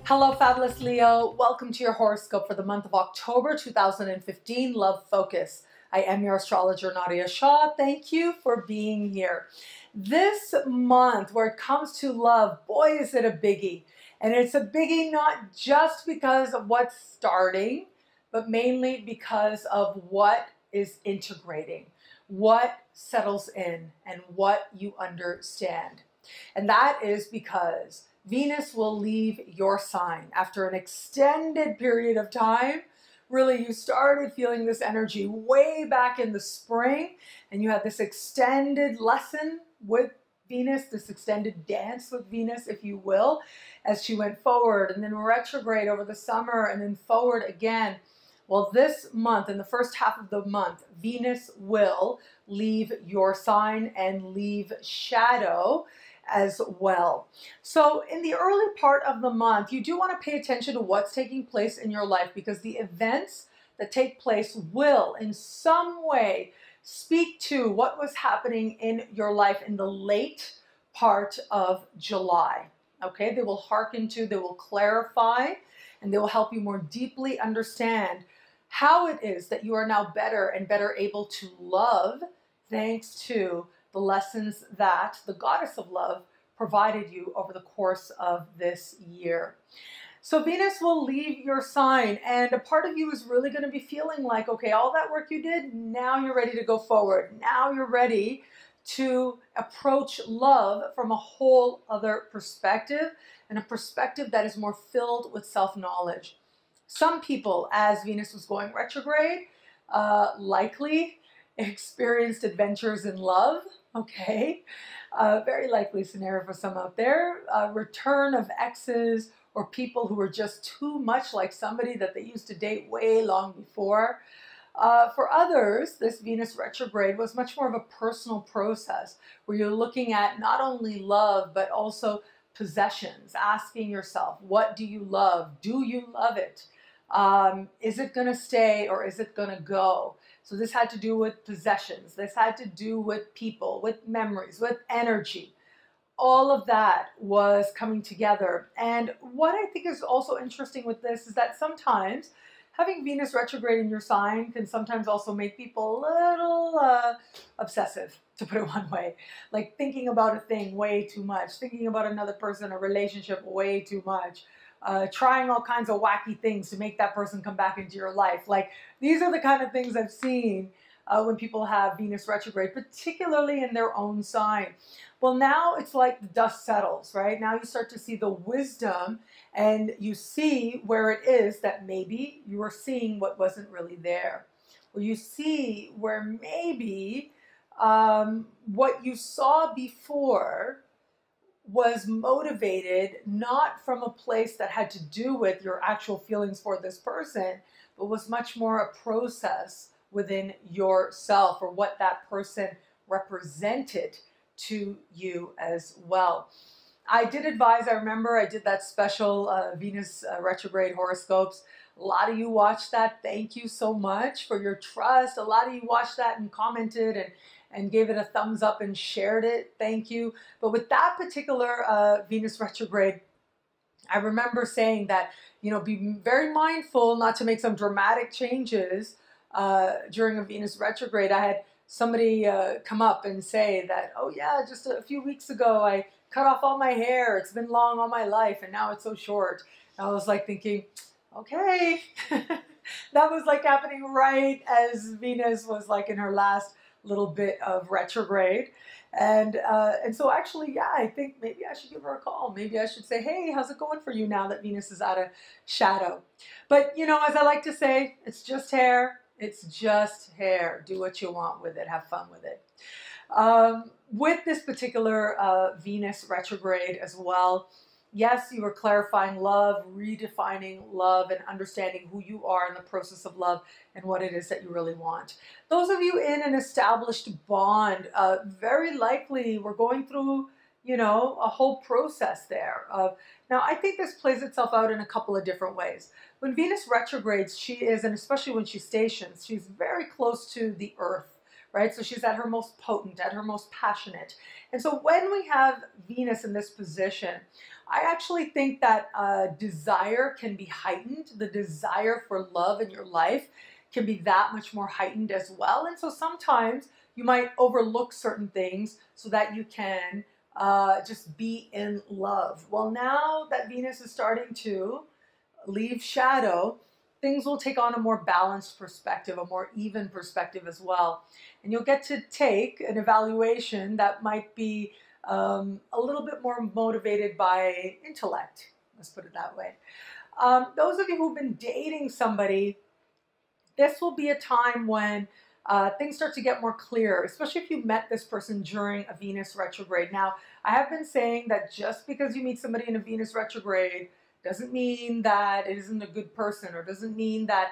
Hello, fabulous Leo. Welcome to your horoscope for the month of October 2015, Love Focus. I am your astrologer, Nadiya Shah. Thank you for being here. This month, where it comes to love, boy, is it a biggie. And it's a biggie not just because of what's starting, but mainly because of what is integrating, what settles in, and what you understand. And that is because Venus will leave your sign after an extended period of time. Really, you started feeling this energy way back in the spring, and you had this extended lesson with Venus, this extended dance with Venus, if you will, as she went forward and then retrograde over the summer and then forward again. Well, this month, in the first half of the month, Venus will leave your sign and leave shadow as well. So in the early part of the month, you do want to pay attention to what's taking place in your life, because the events that take place will in some way speak to what was happening in your life in the late part of July. Okay, they will hearken to, they will clarify, and they will help you more deeply understand how it is that you are now better and better able to love, thanks to the lessons that the goddess of love provided you over the course of this year. So Venus will leave your sign, and a part of you is really going to be feeling like, okay, all that work you did, now you're ready to go forward. Now you're ready to approach love from a whole other perspective, and a perspective that is more filled with self-knowledge. Some people, as Venus was going retrograde, likely experienced adventures in love. Okay, very likely scenario for some out there. Return of exes or people who were just too much like somebody that they used to date way long before. For others, this Venus retrograde was much more of a personal process where you're looking at not only love, but also possessions, asking yourself, what do you love? Do you love it? Is it going to stay or is it going to go? So this had to do with possessions. This had to do with people, with memories, with energy. All of that was coming together. And what I think is also interesting with this is that sometimes having Venus retrograde in your sign can sometimes also make people a little obsessive, to put it one way. Like thinking about a thing way too much, thinking about another person, a relationship way too much. Trying all kinds of wacky things to make that person come back into your life. Like, these are the kind of things I've seen when people have Venus retrograde, particularly in their own sign. Well, now it's like the dust settles, right? Now you start to see the wisdom, and you see where it is that maybe you were seeing what wasn't really there. Or you see where maybe what you saw before was motivated not from a place that had to do with your actual feelings for this person, but was much more a process within yourself, or what that person represented to you as well. I did advise, I remember I did that special Venus retrograde horoscopes. A lot of you watched that. Thank you so much for your trust. A lot of you watched that and commented and gave it a thumbs up and shared it. Thank you. But with that particular Venus retrograde, I remember saying that, you know, be very mindful not to make some dramatic changes during a Venus retrograde. I had somebody come up and say that, oh yeah, just a few weeks ago I cut off all my hair. It's been long all my life and now it's so short. And I was like thinking, okay, that was like happening right as Venus was like in her last little bit of retrograde. And so actually, yeah, I think maybe I should give her a call. Maybe I should say, hey, how's it going for you now that Venus is out of shadow? But, you know, as I like to say, it's just hair. It's just hair. Do what you want with it. Have fun with it. With this particular Venus retrograde as well, yes, you are clarifying love, redefining love, and understanding who you are in the process of love and what it is that you really want. Those of you in an established bond, very likely we're going through, you know, a whole process there. Now, I think this plays itself out in a couple of different ways. When Venus retrogrades, she is, and especially when she stations, she's very close to the Earth, right? So she's at her most potent, at her most passionate. And so when we have Venus in this position, I actually think that desire can be heightened. The desire for love in your life can be that much more heightened as well. And so sometimes you might overlook certain things so that you can just be in love. Well, now that Venus is starting to leave shadow, things will take on a more balanced perspective, a more even perspective as well. And you'll get to take an evaluation that might be a little bit more motivated by intellect. Let's put it that way. Those of you who've been dating somebody, this will be a time when things start to get more clear, especially if you met this person during a Venus retrograde. Now, I have been saying that just because you meet somebody in a Venus retrograde doesn't mean that it isn't a good person, or doesn't mean that,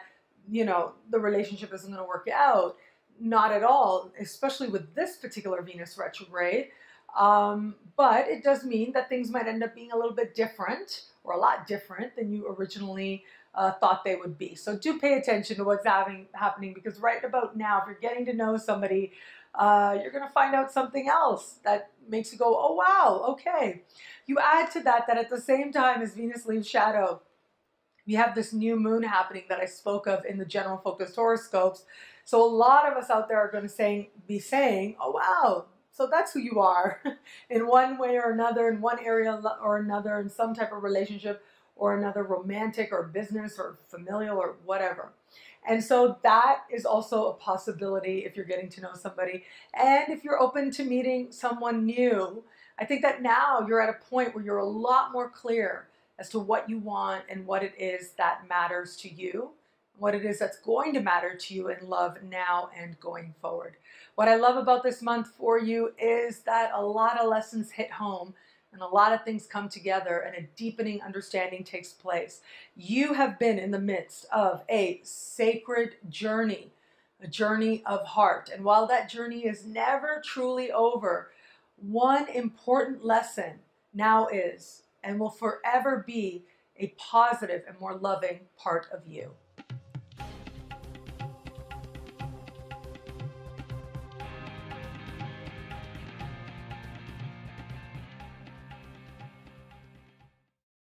you know, the relationship isn't going to work out. Not at all, especially with this particular Venus retrograde. But it does mean that things might end up being a little bit different, or a lot different than you originally thought they would be. So do pay attention to what's happening, because right about now, if you're getting to know somebody, you're going to find out something else that makes you go, oh, wow, okay. You add to that that at the same time as Venus leaves shadow, we have this new moon happening that I spoke of in the general focused horoscopes. So a lot of us out there are going to be saying, oh, wow, so that's who you are in one way or another, in one area or another, in some type of relationship or another, romantic or business or familial or whatever. And so that is also a possibility if you're getting to know somebody. And if you're open to meeting someone new, I think that now you're at a point where you're a lot more clear as to what you want and what it is that matters to you, what it is that's going to matter to you in love now and going forward. What I love about this month for you is that a lot of lessons hit home and a lot of things come together and a deepening understanding takes place. You have been in the midst of a sacred journey, a journey of heart. And while that journey is never truly over, one important lesson now is and will forever be a positive and more loving part of you.